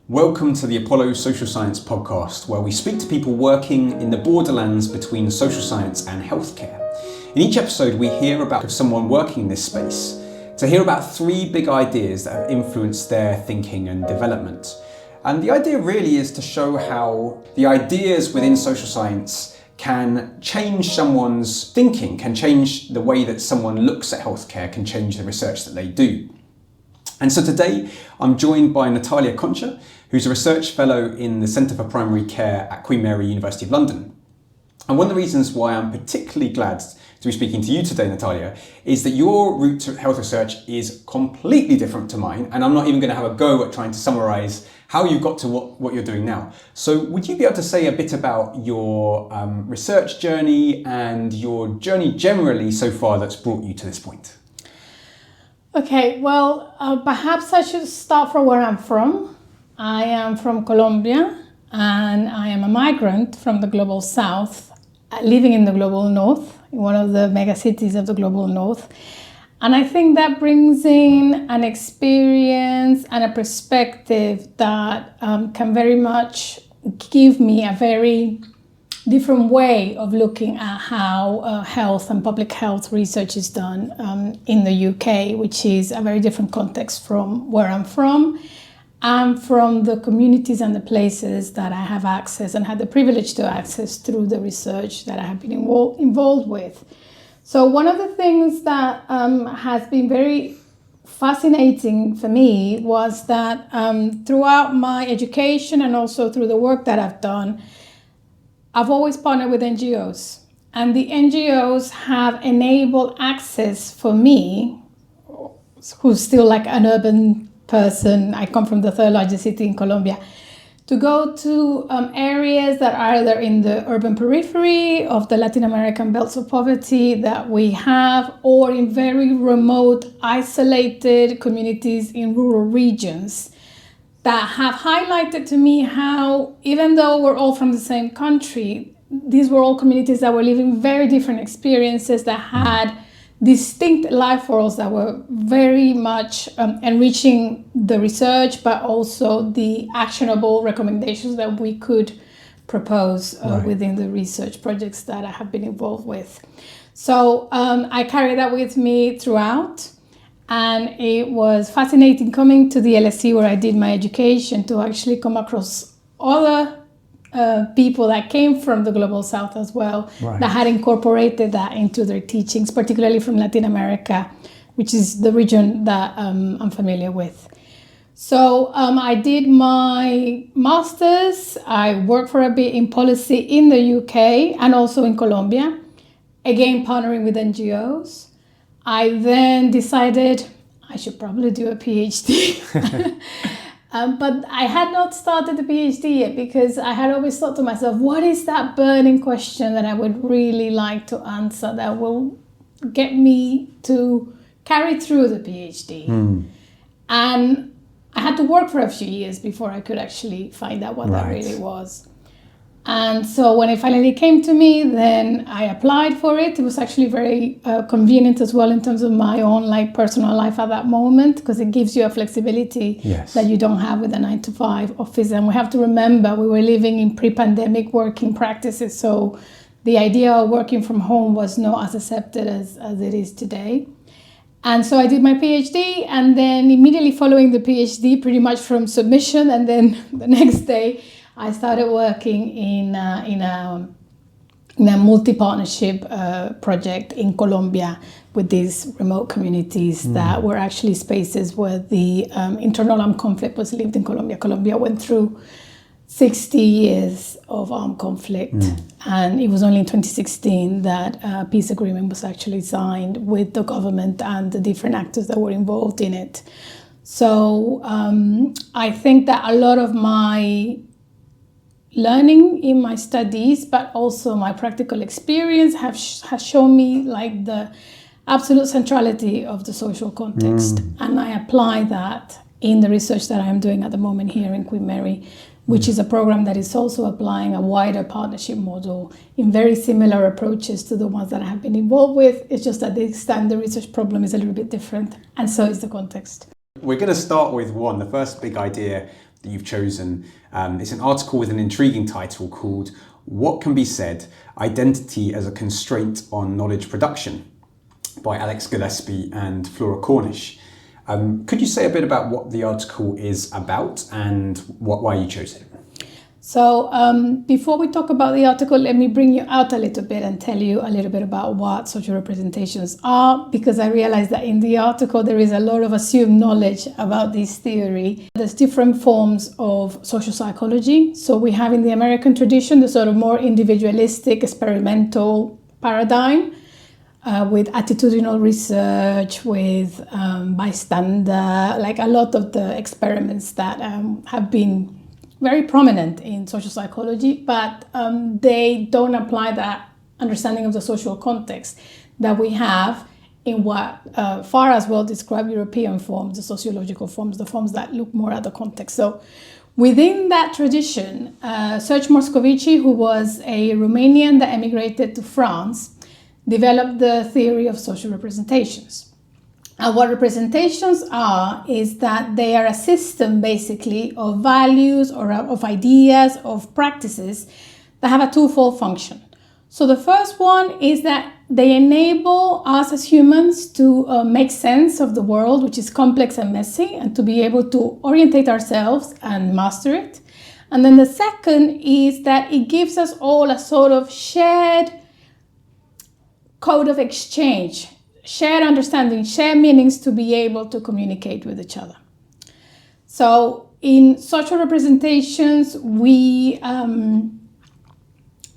Welcome to the Apollo Social Science podcast, where we speak to people working in the borderlands between social science and healthcare. In each episode, we hear about someone working in this space to hear about three big ideas that have influenced their thinking and development. And the idea really is to show how the ideas within social science can change someone's thinking, can change the way that someone looks at healthcare, can change the research that they do. And so today I'm joined by Natalia Concha, who's a research fellow in the Centre for Primary Care at Queen Mary University of London. And one of the reasons why I'm particularly glad to be speaking to you today, Natalia, is that your route to health research is completely different to mine, and I'm not even going to have a go at trying to summarise how you got to what you're doing now. So would you be able to say a bit about your research journey and your journey generally so far that's brought you to this point? Okay, well, perhaps I should start from where I'm from. I am from Colombia, and I am a migrant from the global south, living in the global north, in one of the mega cities of the global north. And I think that brings in an experience and a perspective that can very much give me a very different way of looking at how health and public health research is done in the UK, which is a very different context from where I'm from and from the communities and the places that I have access and had the privilege to access through the research that I have been involved with. So one of the things that has been very fascinating for me was that throughout my education and also through the work that I've done, I've always partnered with NGOs, and the NGOs have enabled access for me, who's still like an urban person, I come from the third largest city in Colombia, to go to areas that are either in the urban periphery of the Latin American belts of poverty that we have, or in very remote, isolated communities in rural regions, that have highlighted to me how, even though we're all from the same country, these were all communities that were living very different experiences, that had distinct life worlds that were very much enriching the research, but also the actionable recommendations that we could propose within the research projects that I have been involved with. So I carry that with me throughout. And it was fascinating coming to the LSE where I did my education to actually come across other people that came from the Global South as well, that had incorporated that into their teachings, particularly from Latin America, which is the region that I'm familiar with. So I did my master's. I worked for a bit in policy in the UK and also in Colombia, again partnering with NGOs. I then decided I should probably do a PhD, but I had not started the PhD yet because I had always thought to myself, what is that burning question that I would really like to answer that will get me to carry through the PhD? And I had to work for a few years before I could actually find out what that really was. And so when it finally came to me, then I applied for it. It was actually very convenient as well in terms of my own personal life at that moment, because it gives you a flexibility that you don't have with a 9-to-5 office. And we have to remember we were living in pre-pandemic working practices. So the idea of working from home was not as accepted as it is today. And so I did my PhD, and then immediately following the PhD, pretty much from submission, and then the next day, I started working in a multi-partnership project in Colombia with these remote communities that were actually spaces where the internal armed conflict was lived in Colombia. Colombia went through 60 years of armed conflict, and it was only in 2016 that a peace agreement was actually signed with the government and the different actors that were involved in it. So I think that a lot of my learning in my studies, but also my practical experience has shown me the absolute centrality of the social context. And I apply that in the research that I am doing at the moment here in Queen Mary, which is a program that is also applying a wider partnership model in very similar approaches to the ones that I have been involved with. It's just that the research problem is a little bit different, and so is the context. We're going to start with the first big idea that you've chosen. It's an article with an intriguing title called "What Can Be Said? Identity as a Constraint on Knowledge Production" by Alex Gillespie and Flora Cornish. Could you say a bit about what the article is about and why you chose it? So before we talk about the article, let me bring you out a little bit and tell you a little bit about what social representations are, because I realized that in the article there is a lot of assumed knowledge about this theory. There's different forms of social psychology. So we have in the American tradition the sort of more individualistic, experimental paradigm with attitudinal research, with bystander, like a lot of the experiments that have been very prominent in social psychology, but they don't apply that understanding of the social context that we have in what far as well described European forms, the sociological forms, the forms that look more at the context. So within that tradition, Serge Moscovici, who was a Romanian that emigrated to France, developed the theory of social representations. And what representations are is that they are a system basically of values or of ideas, of practices that have a twofold function. So the first one is that they enable us as humans to make sense of the world, which is complex and messy, and to be able to orientate ourselves and master it. And then the second is that it gives us all a sort of shared code of exchange, shared understanding, shared meanings to be able to communicate with each other. So in social representations, we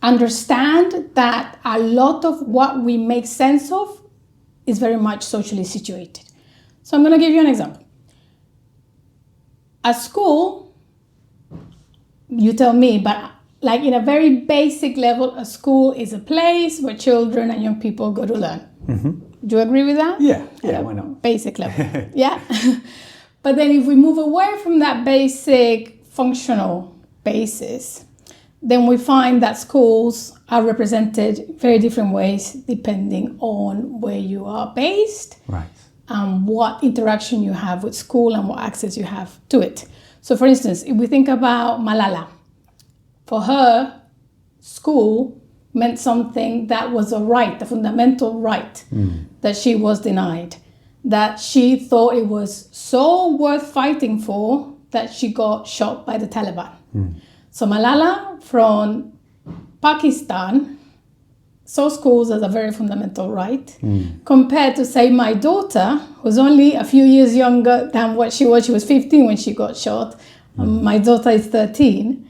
understand that a lot of what we make sense of is very much socially situated. So I'm going to give you an example. A school, you tell me, but like in a very basic level, a school is a place where children and young people go to learn. Mm-hmm. Do you agree with that? Yeah, why not? Basic level, yeah. But then if we move away from that basic functional basis, then we find that schools are represented very different ways depending on where you are based, right, and what interaction you have with school and what access you have to it. So for instance, if we think about Malala, for her, school meant something that was a right, a fundamental right, that she was denied, that she thought it was so worth fighting for that she got shot by the Taliban. So Malala from Pakistan saw schools as a very fundamental right, compared to, say, my daughter, who's only a few years younger than what she was. She was 15 when she got shot. My daughter is 13.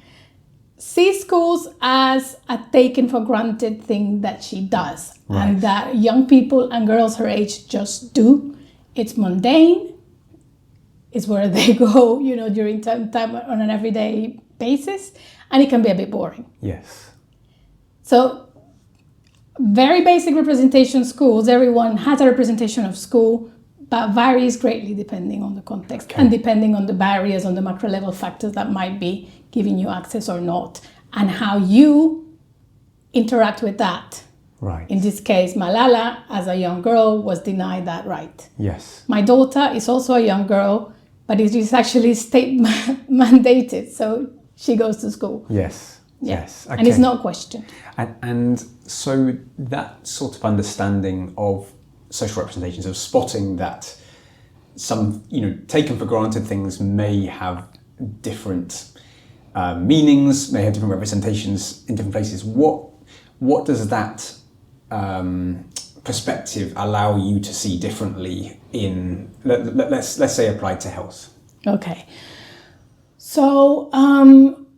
See schools as a taken for granted thing that she does, right, and that young people and girls her age just do. It's mundane. It's where they go, during time on an everyday basis, and it can be a bit boring. Yes. So very basic representation schools, everyone has a representation of school, but varies greatly depending on the context, and depending on the barriers, on the macro level factors that might be giving you access or not, and how you interact with that. Right. In this case, Malala, as a young girl, was denied that right. Yes. My daughter is also a young girl, but it is actually state mandated, so she goes to school. Yes. Yeah. Yes. Okay. And it's not questioned. And so that sort of understanding of social representations, of spotting that some, taken for granted things may have different meanings, may have different representations in different places. What does that perspective allow you to see differently in, let's say, applied to health? Okay. So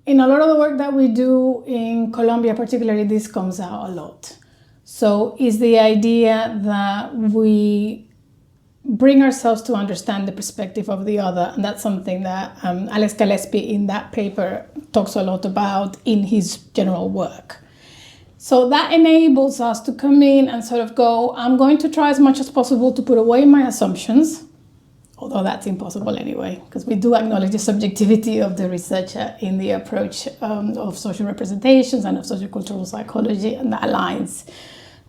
in a lot of the work that we do in Colombia, particularly, this comes out a lot. So is the idea that we bring ourselves to understand the perspective of the other. And that's something that Alex Gillespie in that paper talks a lot about in his general work. So that enables us to come in and sort of go, I'm going to try as much as possible to put away my assumptions, although that's impossible anyway, because we do acknowledge the subjectivity of the researcher in the approach of social representations and of sociocultural psychology, and that aligns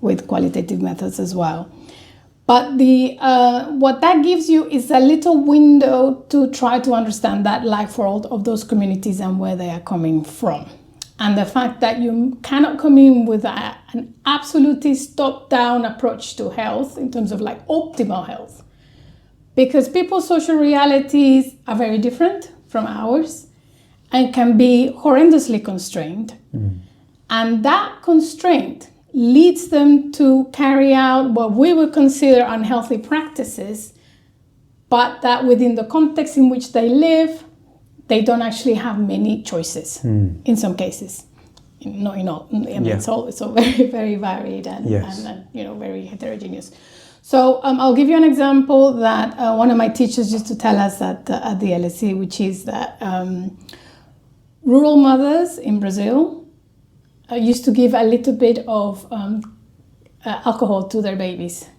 with qualitative methods as well. But what that gives you is a little window to try to understand that life world of those communities and where they are coming from. And the fact that you cannot come in with an absolutely top-down approach to health in terms of like optimal health. Because people's social realities are very different from ours and can be horrendously constrained. And that constraint leads them to carry out what we would consider unhealthy practices, but that within the context in which they live, they don't actually have many choices in some cases. Not in all. I mean, it's all very, very varied and very heterogeneous. So I'll give you an example that one of my teachers used to tell us at the LSE, which is that rural mothers in Brazil used to give a little bit of alcohol to their babies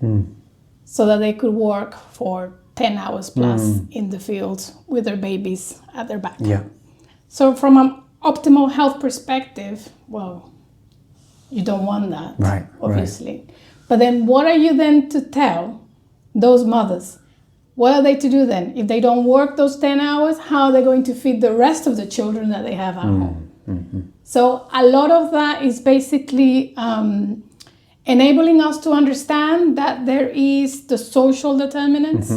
so that they could work for 10 hours plus in the fields with their babies at their back. Yeah. So from an optimal health perspective, well, you don't want that, right, obviously. Right. But then what are you then to tell those mothers? What are they to do then? If they don't work those 10 hours, how are they going to feed the rest of the children that they have at home? So a lot of that is basically enabling us to understand that there is the social determinants,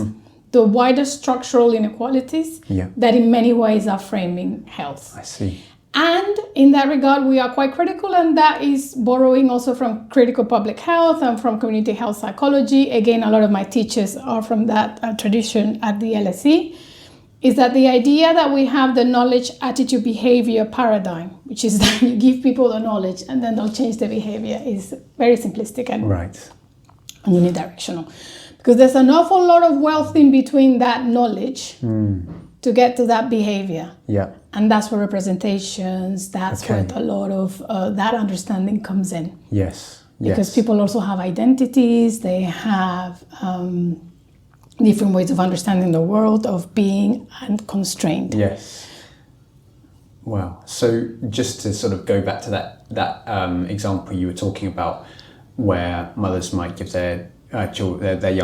the wider structural inequalities that in many ways are framing health. I see. And in that regard, we are quite critical, and that is borrowing also from critical public health and from community health psychology. Again, a lot of my teachers are from that tradition at the LSE. Is that the idea that we have the knowledge, attitude, behavior paradigm, which is that you give people the knowledge and then they'll change their behavior, is very simplistic and unidirectional. Because there's an awful lot of wealth in between that knowledge to get to that behavior. Yeah. And that's where representations, that's where a lot of that understanding comes in. Yes. Because people also have identities, they have different ways of understanding the world, of being unconstrained. Yes. Wow. So just to sort of go back to that example you were talking about, where mothers might give their young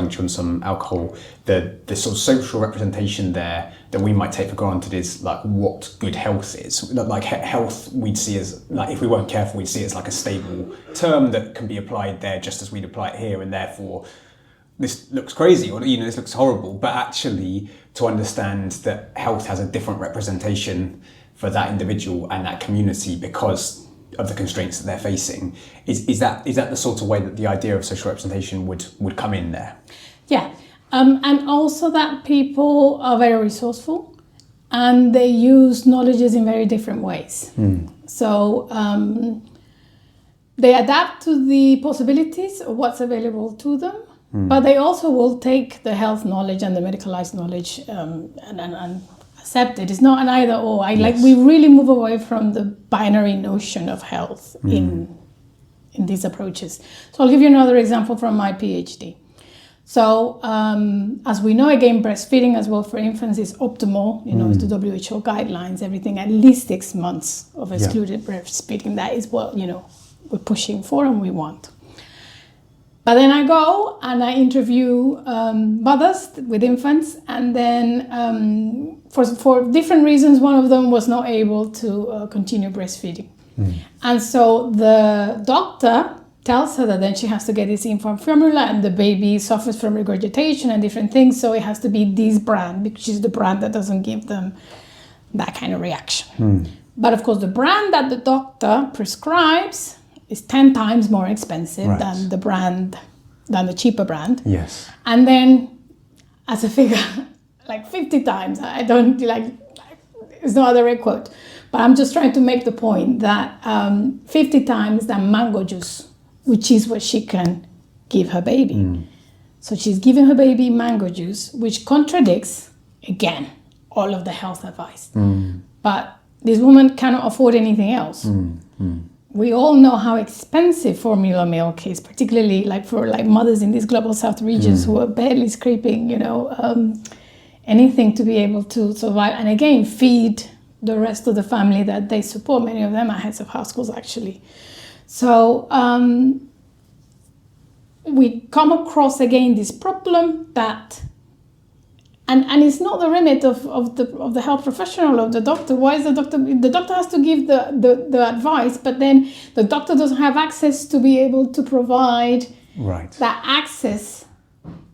children some alcohol, the sort of social representation there that we might take for granted is like what good health is. Like health we'd see as, like, if we weren't careful, we'd see it as like a stable term that can be applied there just as we'd apply it here, and therefore this looks crazy, or this looks horrible. But actually, to understand that health has a different representation for that individual and that community because of the constraints that they're facing, is that the sort of way that the idea of social representation would come in there? Yeah. And also that people are very resourceful and they use knowledges in very different ways. So they adapt to the possibilities of what's available to them. But they also will take the health knowledge and the medicalized knowledge and accept it. It's not an either or. We really move away from the binary notion of health in these approaches. So I'll give you another example from my PhD. So as we know, again, breastfeeding as well for infants is optimal. It's the WHO guidelines, everything at least 6 months of excluded breastfeeding. That is what, we're pushing for and we want. But then I go and I interview mothers with infants, and then for different reasons, one of them was not able to continue breastfeeding. And so the doctor tells her that then she has to get this infant formula, and the baby suffers from regurgitation and different things, so it has to be this brand, which is the brand that doesn't give them that kind of reaction. But of course, the brand that the doctor prescribes is 10 times more expensive than the cheaper brand. Yes. And then as a figure, like 50 times, I don't there's no other quote, but I'm just trying to make the point that 50 times the mango juice, which is what she can give her baby. So she's giving her baby mango juice, which contradicts, again, all of the health advice. But this woman cannot afford anything else. We all know how expensive formula milk is, particularly for mothers in these global south regions who are barely scraping, anything to be able to survive. And again, feed the rest of the family that they support. Many of them are heads of households, actually. So we come across again this problem that, and it's not the remit of the health professional, of the doctor. Why is the doctor has to give the advice, but then the doctor doesn't have access to be able to provide that access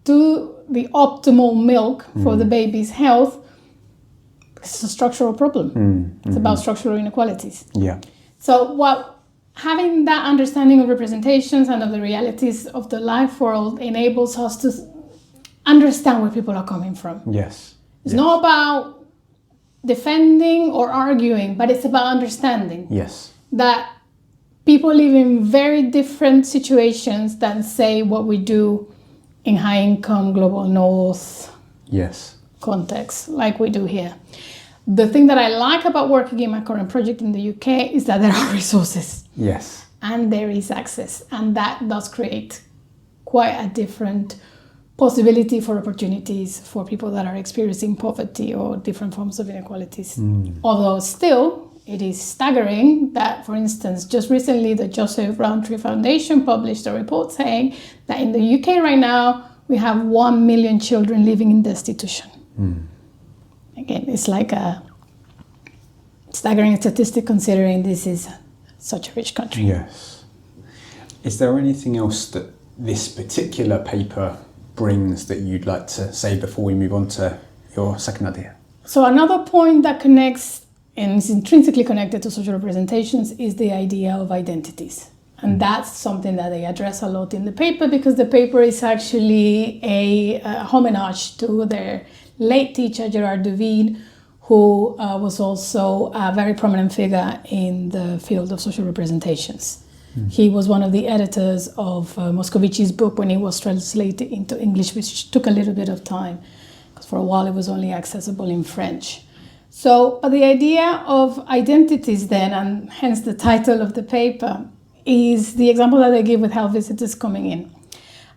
to the optimal milk for the baby's health. It's a structural problem. It's about structural inequalities. Yeah. So having that understanding of representations and of the realities of the life world enables us to understand where people are coming from. Yes. It's not about defending or arguing, but it's about understanding. Yes. That people live in very different situations than, say, what we do in high-income global north context, like we do here. The thing that I like about working in my current project in the UK is that there are resources. Yes. And there is access. And that does create quite a different possibility for opportunities for people that are experiencing poverty or different forms of inequalities. Although still, it is staggering that, for instance, just recently the Joseph Rowntree Foundation published a report saying that in the UK right now, we have 1 million children living in destitution. Again, it's like a staggering statistic considering this is such a rich country. Yes. Is there anything else that this particular paper brings that you'd like to say before we move on to your second idea? So another point that connects and is intrinsically connected to social representations is the idea of identities. And that's something that they address a lot in the paper, because the paper is actually a homage to their late teacher, Gerard Devine, who was also a very prominent figure in the field of social representations. He was one of the editors of Moscovici's book when it was translated into English, which took a little bit of time, because for a while it was only accessible in French. So, but the idea of identities then, and hence the title of the paper, is the example that they give with health visitors coming in.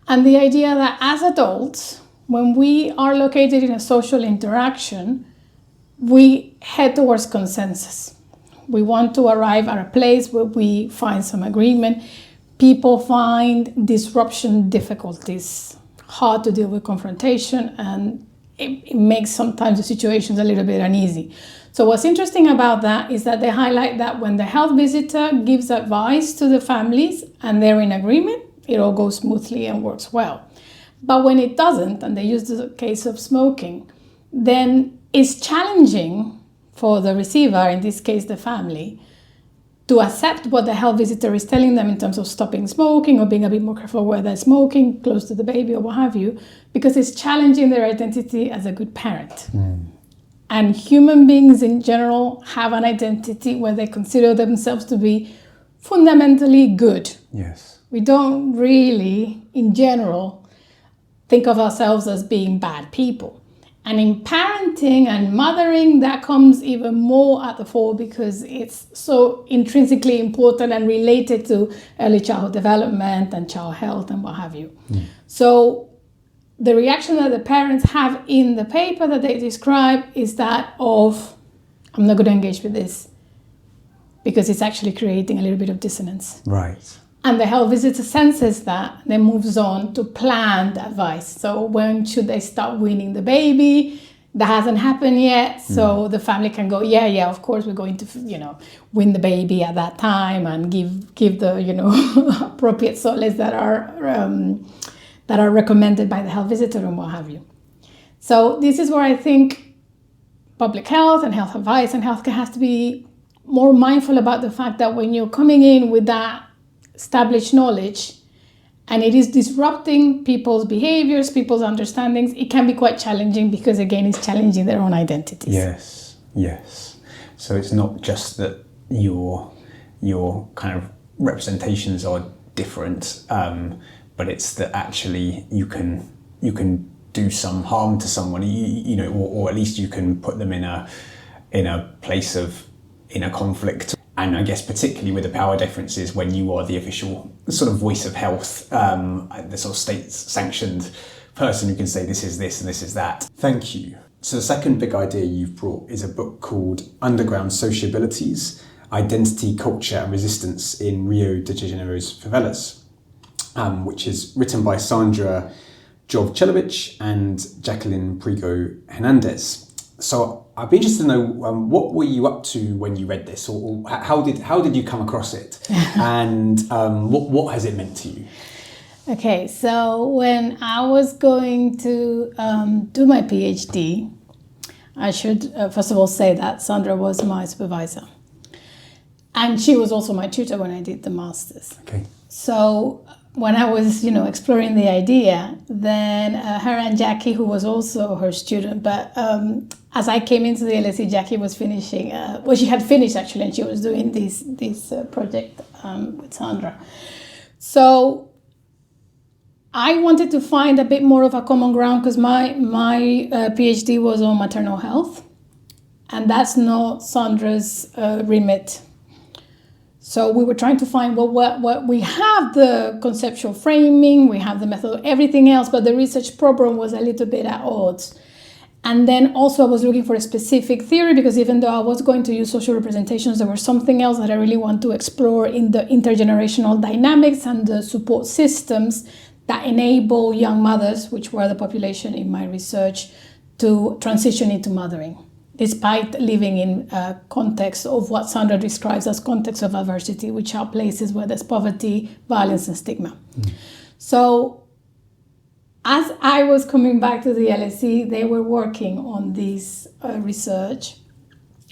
And the idea that as adults, when we are located in a social interaction, we head towards consensus. We want to arrive at a place where we find some agreement. People find disruption difficulties, hard to deal with confrontation, and it makes sometimes the situations a little bit uneasy. So what's interesting about that is that they highlight that when the health visitor gives advice to the families and they're in agreement, it all goes smoothly and works well. But when it doesn't, and they use the case of smoking, then it's challenging for the receiver, in this case the family, to accept what the health visitor is telling them in terms of stopping smoking or being a bit more careful where they're smoking, close to the baby or what have you, because it's challenging their identity as a good parent. And human beings in general have an identity where they consider themselves to be fundamentally good. Yes. We don't really, in general, think of ourselves as being bad people. And in parenting and mothering, that comes even more at the fore because it's so intrinsically important and related to early childhood development and child health and what have you. So the reaction that the parents have in the paper that they describe is that of, I'm not going to engage with this because it's actually creating a little bit of dissonance. Right. And the health visitor senses that, then moves on to planned advice. So when should they start weaning the baby? That hasn't happened yet. So the family can go, yeah, of course we're going to, wean the baby at that time and give the, appropriate solace that are recommended by the health visitor and what have you. So this is where I think public health and health advice and healthcare has to be more mindful about the fact that when you're coming in with that established knowledge and it is disrupting people's behaviors, people's understandings, it can be quite challenging because, again, it's challenging their own identities. Yes. So it's not just that your kind of representations are different, but it's that actually you can do some harm to someone, or at least you can put them in a place of inner conflict. And I guess particularly with the power differences when you are the official sort of voice of health, the sort of state-sanctioned person who can say this is this and this is that. Thank you. So the second big idea you've brought is a book called Underground Sociabilities, Identity, Culture and Resistance in Rio de Janeiro's Favelas. which is written by Sandra Jovcelovic and Jacqueline Prigo Hernandez. So I'd be interested to know what were you up to when you read this, or how did you come across it, and what has it meant to you? Okay, so when I was going to do my PhD, I should first of all say that Sandra was my supervisor, and she was also my tutor when I did the master's. Okay. So when I was, exploring the idea, then her and Jackie, who was also her student, but as I came into the LSE, Jackie was finishing, she had finished actually, and she was doing this project with Sandra. So I wanted to find a bit more of a common ground because my PhD was on maternal health, and that's not Sandra's remit. So we were trying to find what we have the conceptual framing, we have the method, everything else, but the research program was a little bit at odds. And then also I was looking for a specific theory, because even though I was going to use social representations, there was something else that I really want to explore in the intergenerational dynamics and the support systems that enable young mothers, which were the population in my research, to transition into mothering, despite living in a context of what Sandra describes as context of adversity, which are places where there's poverty, violence, and stigma. So as I was coming back to the LSE, they were working on this research.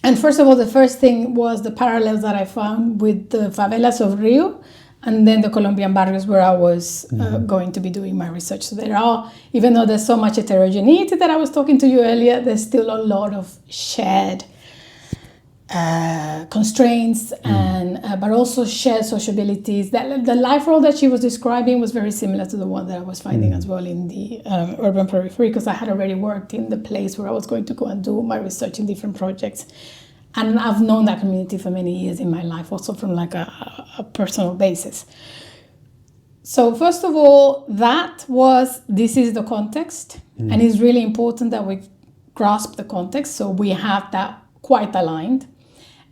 And first of all, the first thing was the parallels that I found with the favelas of Roux, and then the Colombian barrios where I was going to be doing my research. So there are, even though there's so much heterogeneity that I was talking to you earlier, there's still a lot of shared constraints, and but also shared sociabilities. That the life role that she was describing was very similar to the one that I was finding as well in the urban periphery, because I had already worked in the place where I was going to go and do my research in different projects. And I've known that community for many years in my life, also from like a personal basis. So first of all, this is the context, and it's really important that we grasp the context, so we have that quite aligned.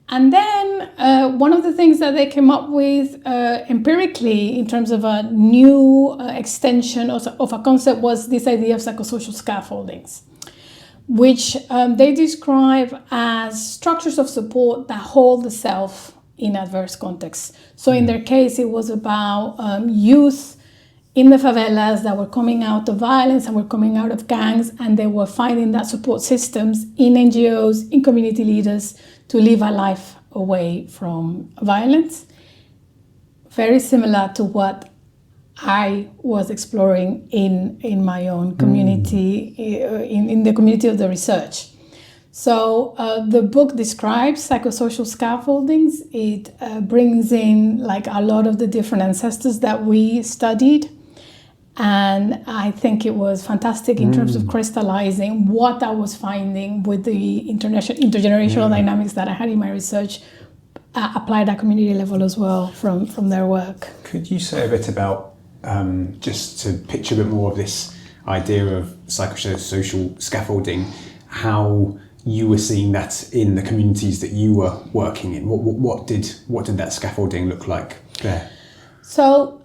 And then one of the things that they came up with empirically in terms of a new extension of a concept was this idea of psychosocial scaffoldings, which they describe as structures of support that hold the self in adverse contexts. So in their case, it was about youth in the favelas that were coming out of violence and were coming out of gangs, and they were finding that support systems in NGOs, in community leaders, to live a life away from violence. Very similar to what I was exploring in my own community, in the community of the research. So the book describes psychosocial scaffoldings. It brings in like a lot of the different ancestors that we studied. And I think it was fantastic in terms of crystallizing what I was finding with the intergenerational dynamics that I had in my research, applied at community level as well from their work. Could you say a bit about, just to picture a bit more of this idea of psychosocial scaffolding, how you were seeing that in the communities that you were working in? What did that scaffolding look like there? So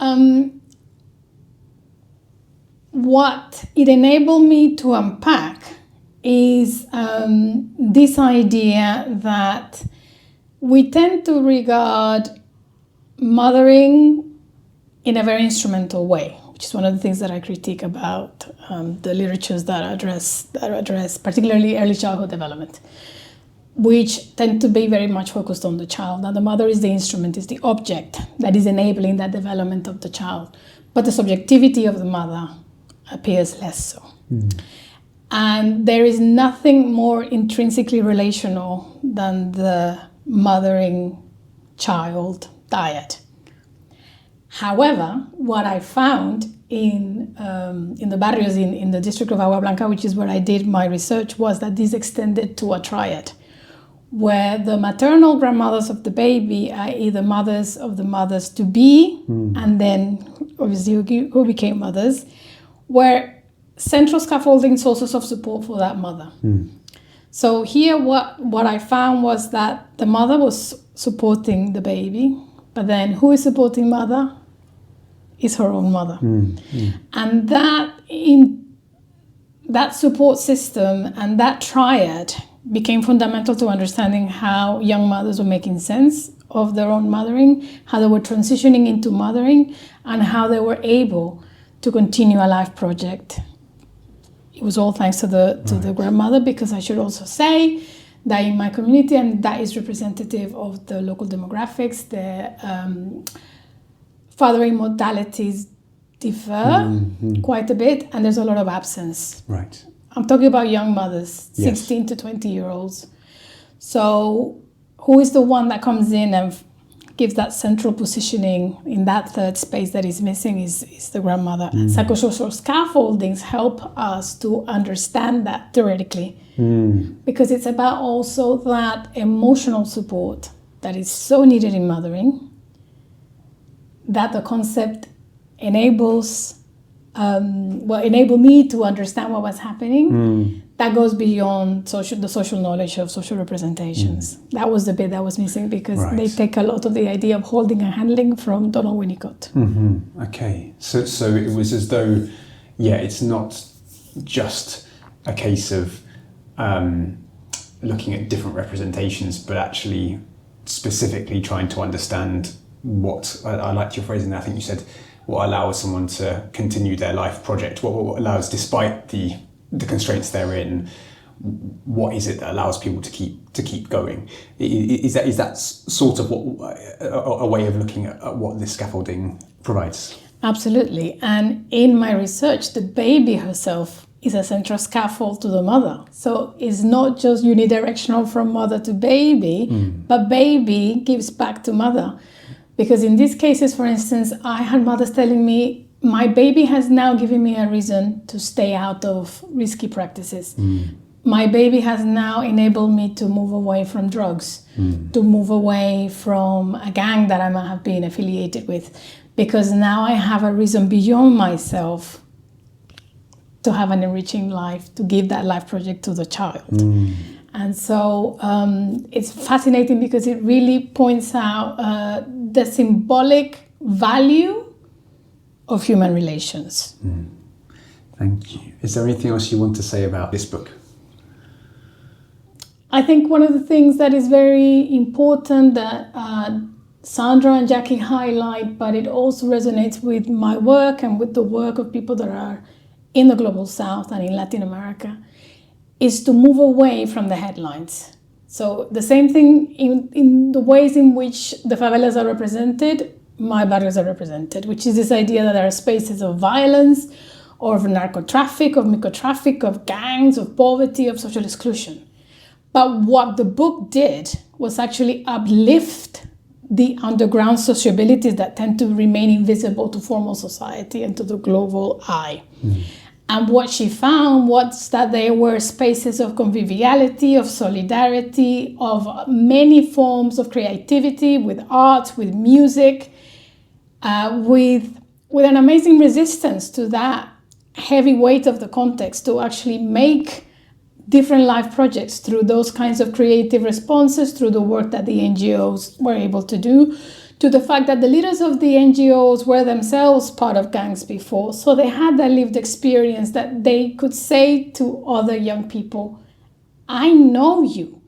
what it enabled me to unpack is this idea that we tend to regard mothering in a very instrumental way, which is one of the things that I critique about the literatures that address particularly early childhood development, which tend to be very much focused on the child. Now, the mother is the instrument, is the object that is enabling that development of the child, but the subjectivity of the mother appears less so. And there is nothing more intrinsically relational than the mothering child dyad. However, what I found in the barrios in the district of Agua Blanca, which is where I did my research, was that this extended to a triad, where the maternal grandmothers of the baby, i.e. the mothers of the mothers-to-be, and then obviously who became mothers, were central scaffolding sources of support for that mother. So here what I found was that the mother was supporting the baby, but then who is supporting mother? is her own mother. And that support system and that triad became fundamental to understanding how young mothers were making sense of their own mothering, how they were transitioning into mothering, and how they were able to continue a life project. It was all thanks to the grandmother, because I should also say that in my community, and that is representative of the local demographics, the fathering modalities differ quite a bit, and there's a lot of absence. Right. I'm talking about young mothers, 16 to 20-year-olds. So who is the one that comes in and gives that central positioning in that third space that is missing is the grandmother. Psychosocial scaffoldings help us to understand that theoretically, because it's about also that emotional support that is so needed in mothering, that the concept enabled me to understand what was happening. That goes beyond the social knowledge of social representations. That was the bit that was missing, because they take a lot of the idea of holding and handling from Donald Winnicott. Okay, so it was as though, it's not just a case of looking at different representations, but actually specifically trying to understand what, I liked your phrasing there, I think you said, what allows someone to continue their life project, what allows, despite the constraints they're in, what is it that allows people to keep going? Is that sort of what a way of looking at what this scaffolding provides? Absolutely. And in my research, the baby herself is a central scaffold to the mother. So it's not just unidirectional from mother to baby, but baby gives back to mother. Because in these cases, for instance, I had mothers telling me, my baby has now given me a reason to stay out of risky practices. My baby has now enabled me to move away from drugs, to move away from a gang that I might have been affiliated with, because now I have a reason beyond myself to have an enriching life, to give that life project to the child. And so it's fascinating, because it really points out the symbolic value of human relations. Thank you. Is there anything else you want to say about this book? I think one of the things that is very important that Sandra and Jackie highlight, but it also resonates with my work and with the work of people that are in the Global South and in Latin America, is to move away from the headlines. So the same thing in the ways in which the favelas are represented, my barrios are represented, which is this idea that there are spaces of violence, or of narco-traffic, of micro-traffic, of gangs, of poverty, of social exclusion. But what the book did was actually uplift the underground sociabilities that tend to remain invisible to formal society and to the global eye. And what she found was that there were spaces of conviviality, of solidarity, of many forms of creativity, with art, with music, with an amazing resistance to that heavy weight of the context, to actually make different life projects through those kinds of creative responses, through the work that the NGOs were able to do, to the fact that the leaders of the NGOs were themselves part of gangs before. So they had that lived experience that they could say to other young people, I know you.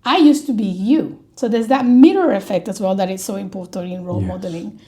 I used to be you. So there's that mirror effect as well that is so important in role modeling.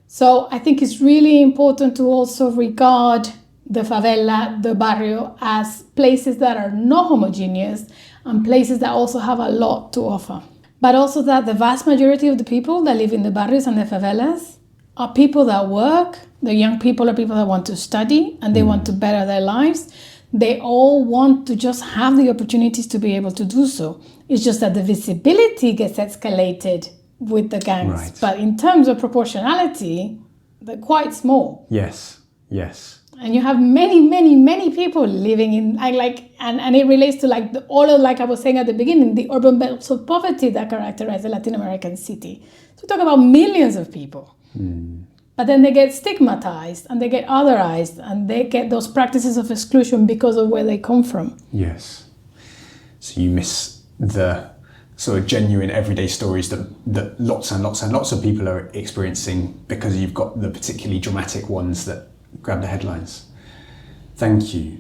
So I think it's really important to also regard the favela, the barrio, as places that are not homogeneous and places that also have a lot to offer. But also that the vast majority of the people that live in the barrios and the favelas are people that work. The young people are people that want to study and they want to better their lives. They all want to just have the opportunities to be able to do so. It's just that the visibility gets escalated with the gangs. Right. But in terms of proportionality, they're quite small. Yes. And you have many people living in, and it relates to all of, like I was saying at the beginning, the urban belts of poverty that characterize the Latin American city. So we talk about millions of people. But then they get stigmatized and they get otherized and they get those practices of exclusion because of where they come from. Yes. So you miss the sort of genuine everyday stories that lots and lots and lots of people are experiencing, because you've got the particularly dramatic ones that grab the headlines. Thank you.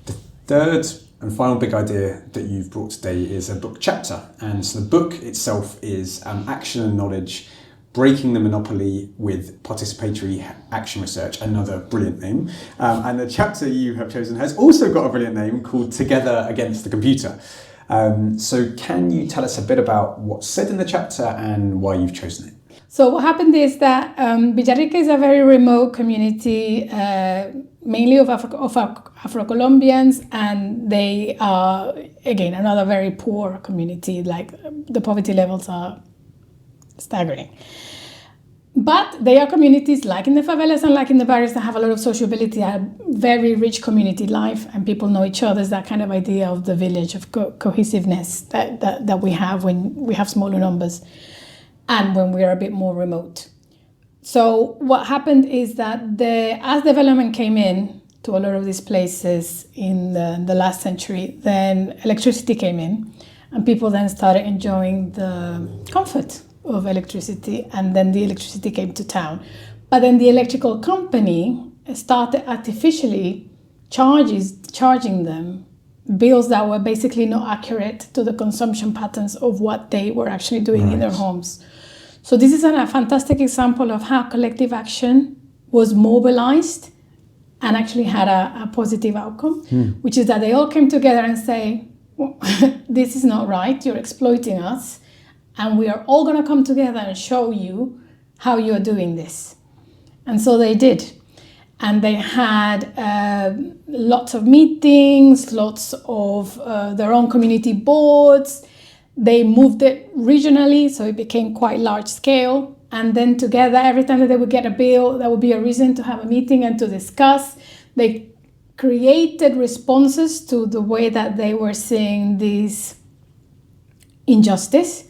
The third and final big idea that you've brought today is a book chapter. And so the book itself is Action and Knowledge, Breaking the Monopoly with Participatory Action Research, another brilliant name. And the chapter you have chosen has also got a brilliant name called Together Against the Computer. So can you tell us a bit about what's said in the chapter and why you've chosen it? So what happened is that Villarrica is a very remote community, mainly of Afro-Colombians, and they are, again, another very poor community. Like, the poverty levels are staggering. But they are communities like in the favelas and like in the barrios that have a lot of sociability, a very rich community life, and people know each other. There's that kind of idea of the village, of cohesiveness that we have when we have smaller numbers and when we are a bit more remote. So what happened is that as development came in to a lot of these places in the last century, then electricity came in, and people then started enjoying the comfort of electricity, and then the electricity came to town. But then the electrical company started artificially charging them bills that were basically not accurate to the consumption patterns of what they were actually doing in their homes. So this is a fantastic example of how collective action was mobilized and actually had a positive outcome, which is that they all came together and say, well, this is not right, you're exploiting us, and we are all going to come together and show you how you're doing this. And so they did. And they had lots of meetings, lots of their own community boards. They moved it regionally, so it became quite large scale. And then together, every time that they would get a bill, there would be a reason to have a meeting and to discuss. They created responses to the way that they were seeing this injustice.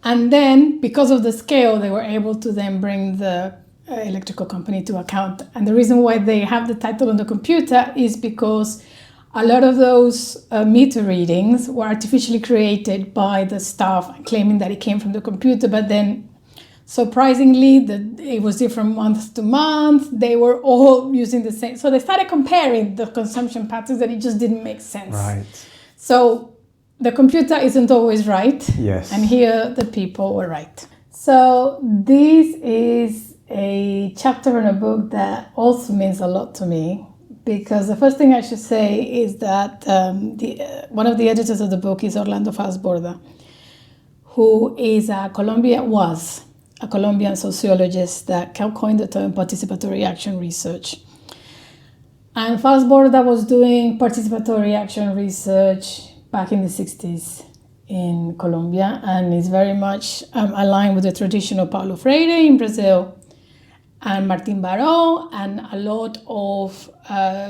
And then, because of the scale, they were able to then bring the electrical company to account. And the reason why they have the title on the computer is because a lot of those meter readings were artificially created by the staff, claiming that it came from the computer. But then, surprisingly, it was different month to month. They were all using the same. So they started comparing the consumption patterns, and it just didn't make sense. Right. So the computer isn't always right. Yes. And here the people were right. So this is a chapter in a book that also means a lot to me, because the first thing I should say is that one of the editors of the book is Orlando Fals-Borda, who is was a Colombian sociologist that coined the term participatory action research. And Fals-Borda was doing participatory action research back in the 60s in Colombia, and is very much aligned with the tradition of Paulo Freire in Brazil, and Martin Baró, and a lot of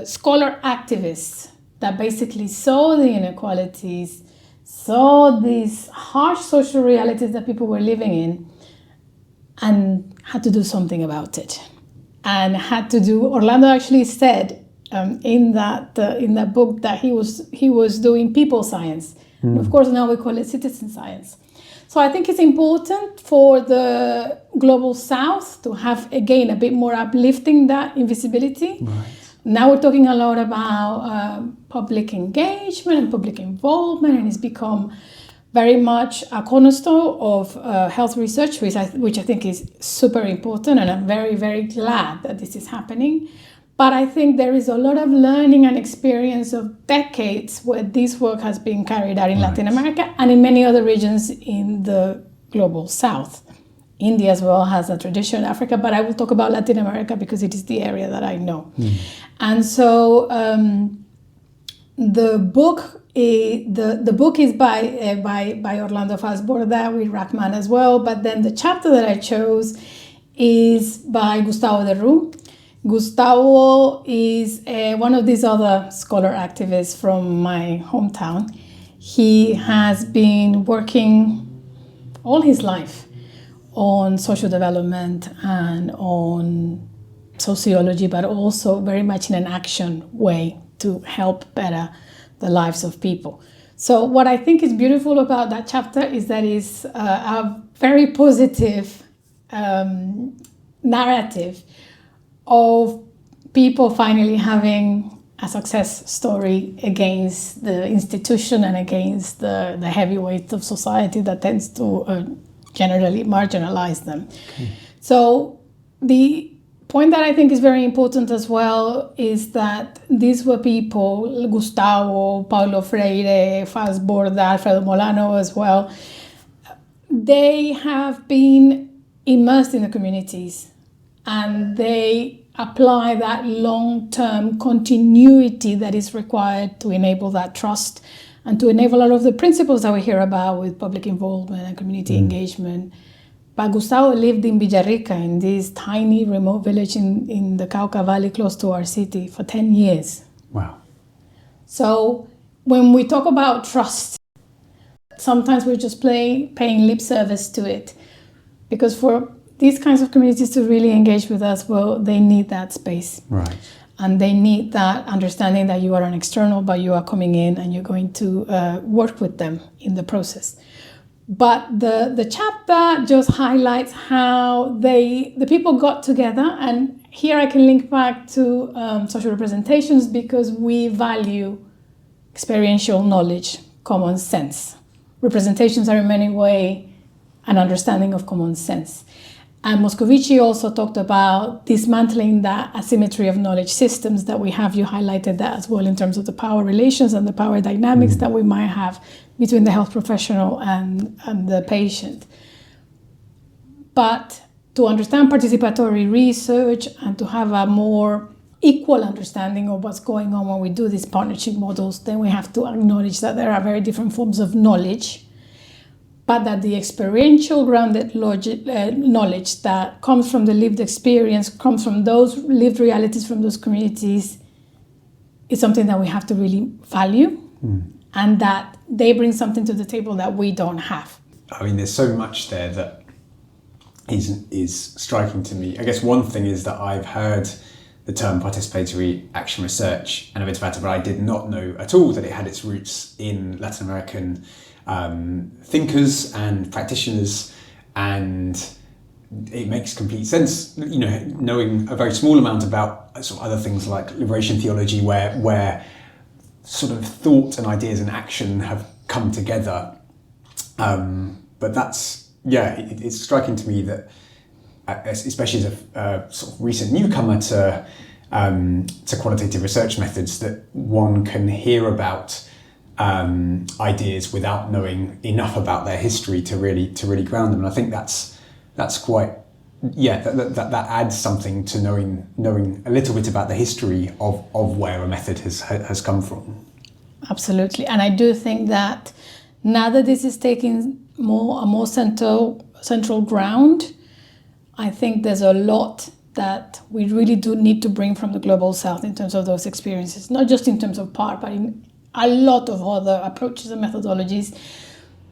scholar activists that basically saw the inequalities, saw these harsh social realities that people were living in, and had to do something about it. And Orlando actually said in that book that he was doing people science. And of course, now we call it citizen science. So I think it's important for the Global South to have, again, a bit more uplifting that invisibility. Right. Now we're talking a lot about public engagement and public involvement, and it's become very much a cornerstone of health research, which I think is super important, and I'm very, very glad that this is happening. But I think there is a lot of learning and experience of decades where this work has been carried out in Latin America and in many other regions in the Global South. India as well has a tradition, Africa, but I will talk about Latin America because it is the area that I know. And so the book is by Orlando Fals-Borda with Rahman as well, but then the chapter that I chose is by Gustavo de Roux. Gustavo is one of these other scholar activists from my hometown. He has been working all his life on social development and on sociology, but also very much in an action way to help better the lives of people. So what I think is beautiful about that chapter is that it's a very positive narrative of people finally having a success story against the institution and against the heavyweight of society that tends to generally marginalize them. Okay. So the point that I think is very important as well is that these were people, Gustavo, Paulo Freire, Fals-Borda, Alfredo Molano as well, they have been immersed in the communities and they apply that long-term continuity that is required to enable that trust and to enable a lot of the principles that we hear about with public involvement and community engagement. But Gustavo lived in Villarrica, in this tiny remote village in the Cauca Valley close to our city for 10 years. Wow. So when we talk about trust, sometimes we're just paying lip service to it, because for these kinds of communities to really engage with us, well, they need that space. Right. And they need that understanding that you are an external, but you are coming in and you're going to work with them in the process. But the chapter just highlights how the people got together. And here I can link back to social representations, because we value experiential knowledge, common sense. Representations are in many ways an understanding of common sense. And Moscovici also talked about dismantling that asymmetry of knowledge systems that we have. You highlighted that as well in terms of the power relations and the power dynamics that we might have between the health professional and the patient. But to understand participatory research and to have a more equal understanding of what's going on when we do these partnership models, then we have to acknowledge that there are very different forms of knowledge, but that the experiential grounded knowledge that comes from the lived experience, comes from those lived realities from those communities, is something that we have to really value, and that they bring something to the table that we don't have. I mean, there's so much there that is striking to me. I guess one thing is that I've heard the term participatory action research and a bit about it, but I did not know at all that it had its roots in Latin American thinkers and practitioners, and it makes complete sense, you know, knowing a very small amount about sort of other things like liberation theology, where sort of thought and ideas and action have come together. But that's, it's striking to me that, especially as a sort of recent newcomer to qualitative research methods, that one can hear about ideas without knowing enough about their history to really ground them. And I think that's quite, that adds something to knowing a little bit about the history of where a method has come from. Absolutely. And I do think that now that this is taking a more central ground, I think there's a lot that we really do need to bring from the Global South in terms of those experiences, not just in terms of part, but in a lot of other approaches and methodologies.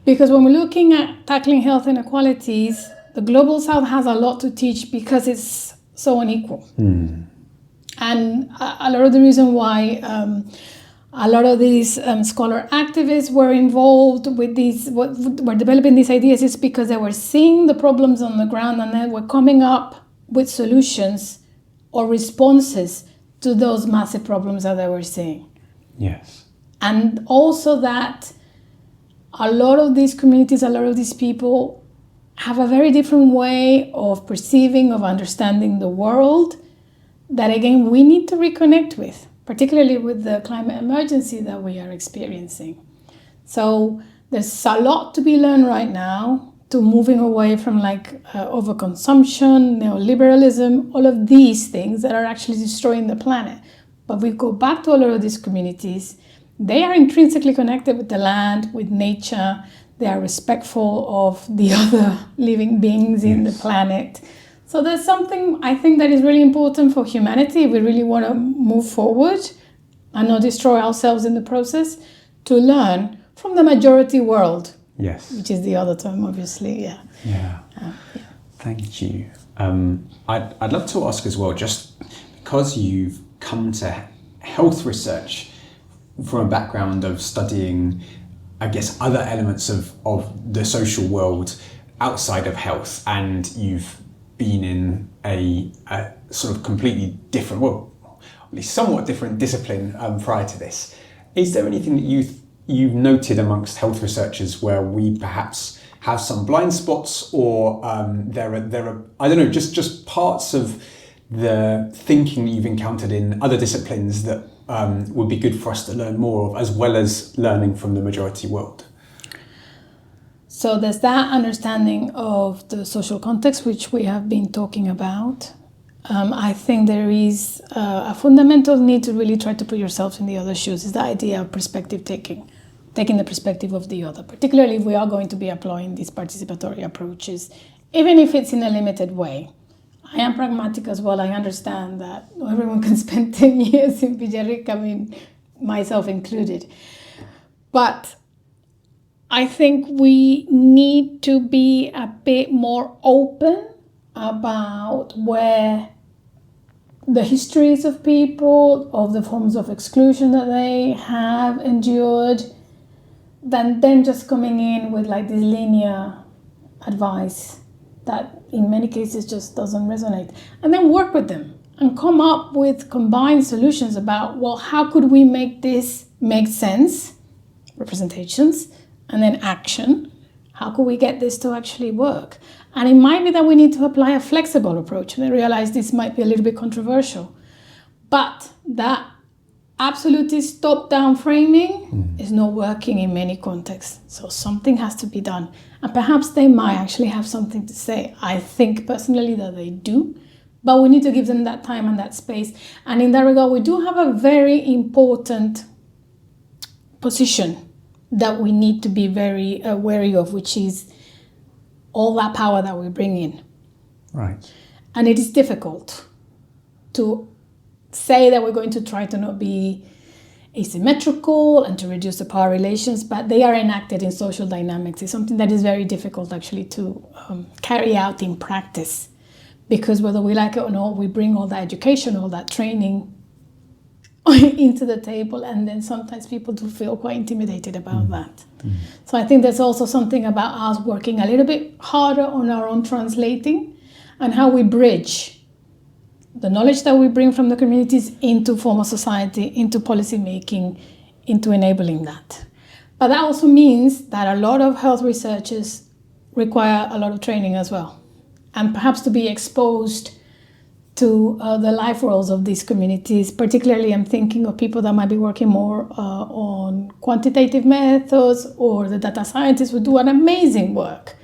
Because when we're looking at tackling health inequalities, the Global South has a lot to teach because it's so unequal. And a lot of the reason why a lot of these scholar activists were involved with were developing these ideas is because they were seeing the problems on the ground and they were coming up with solutions or responses to those massive problems that they were seeing. Yes. And also that a lot of these communities, a lot of these people have a very different way of perceiving, of understanding the world that, again, we need to reconnect with, particularly with the climate emergency that we are experiencing. So there's a lot to be learned right now to moving away from overconsumption, neoliberalism, all of these things that are actually destroying the planet. But we go back to a lot of these communities. They are intrinsically connected with the land, with nature. They are respectful of the other living beings in the planet. So there's something I think that is really important for humanity if we really want to move forward and not destroy ourselves in the process, to learn from the majority world. Yes. Which is the other term, obviously. Thank you. I'd love to ask as well, just because you've come to health research from a background of studying I guess, other elements of the social world outside of health, and you've been in a sort of completely different, well, at least somewhat different discipline prior to this. Is there anything that you've noted amongst health researchers where we perhaps have some blind spots, or there are I don't know, just parts of the thinking that you've encountered in other disciplines that would be good for us to learn more of, as well as learning from the majority world? So there's that understanding of the social context, which we have been talking about. I think there is a fundamental need to really try to put yourself in the other's shoes. Is the idea of perspective taking the perspective of the other, particularly if we are going to be applying these participatory approaches, even if it's in a limited way. I am pragmatic as well. I understand that everyone can spend 10 years in pediatric, I mean, myself included. But I think we need to be a bit more open about where the histories of people, of the forms of exclusion that they have endured, than then just coming in with like this linear advice that in many cases just doesn't resonate. And then work with them and come up with combined solutions about, well, how could we make this make sense? Representations, and then action. How could we get this to actually work? And it might be that we need to apply a flexible approach. And I realize this might be a little bit controversial, but that absolutist top-down framing is not working in many contexts. So something has to be done. And perhaps they might actually have something to say. I think personally that they do, but we need to give them that time and that space. And in that regard, we do have a very important position that we need to be very wary of, which is all that power that we bring in. Right. And it is difficult to say that we're going to try to not be asymmetrical and to reduce the power relations, but they are enacted in social dynamics. It's something that is very difficult actually to carry out in practice, because whether we like it or not, we bring all that education, all that training into the table, and then sometimes people do feel quite intimidated about that. So I think there's also something about us working a little bit harder on our own translating and how we bridge the knowledge that we bring from the communities into formal society, into policy making, into enabling that. But that also means that a lot of health researchers require a lot of training as well, and perhaps to be exposed to the life roles of these communities. Particularly, I'm thinking of people that might be working more on quantitative methods, or the data scientists who do an amazing work.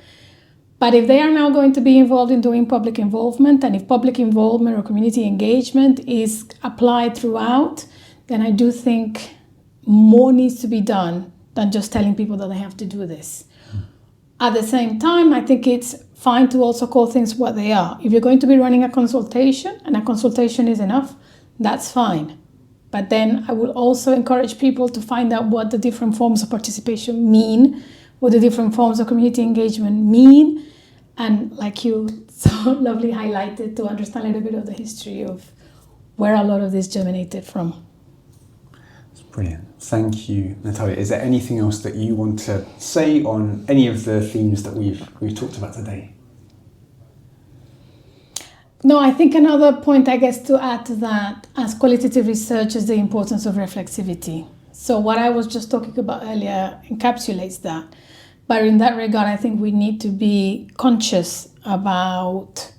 But if they are now going to be involved in doing public involvement, and if public involvement or community engagement is applied throughout, then I do think more needs to be done than just telling people that they have to do this. At the same time, I think it's fine to also call things what they are. If you're going to be running a consultation, and a consultation is enough, that's fine. But then I will also encourage people to find out what the different forms of participation mean, what the different forms of community engagement mean, and like you so lovely highlighted, to understand a little bit of the history of where a lot of this germinated from. That's brilliant. Thank you, Natalia. Is there anything else that you want to say on any of the themes that we've talked about today? No, I think another point, I guess, to add to that, as qualitative research, is the importance of reflexivity. So what I was just talking about earlier encapsulates that. But in that regard, I think we need to be conscious about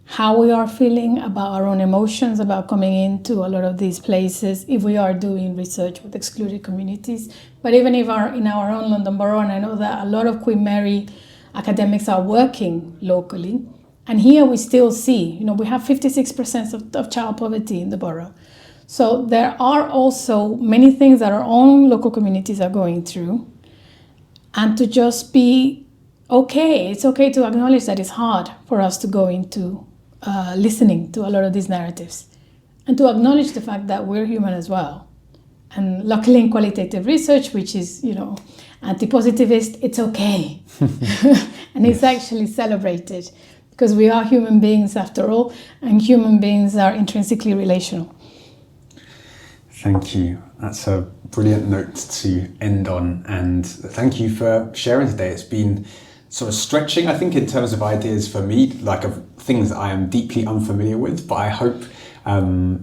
how we are feeling, about our own emotions, about coming into a lot of these places if we are doing research with excluded communities. But even if in our own London Borough, and I know that a lot of Queen Mary academics are working locally, and here we still see, we have 56% of child poverty in the borough. So there are also many things that our own local communities are going through. And to just be okay. It's okay to acknowledge that it's hard for us to go into listening to a lot of these narratives, and to acknowledge the fact that we're human as well. And luckily in qualitative research, which is, anti-positivist, it's okay. And it's actually celebrated, because we are human beings after all, and human beings are intrinsically relational. Thank you. That's a brilliant note to end on, and thank you for sharing today. It's been sort of stretching, I think, in terms of ideas for me, like of things that I am deeply unfamiliar with, but I hope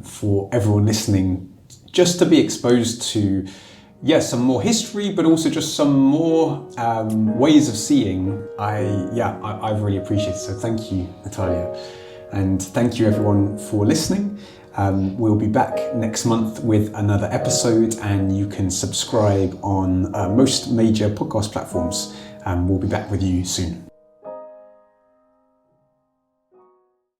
for everyone listening just to be exposed to some more history, but also just some more ways of seeing. I've really appreciated it. So thank you, Natalia. And thank you everyone for listening. We'll be back next month with another episode, and you can subscribe on most major podcast platforms. We'll be back with you soon.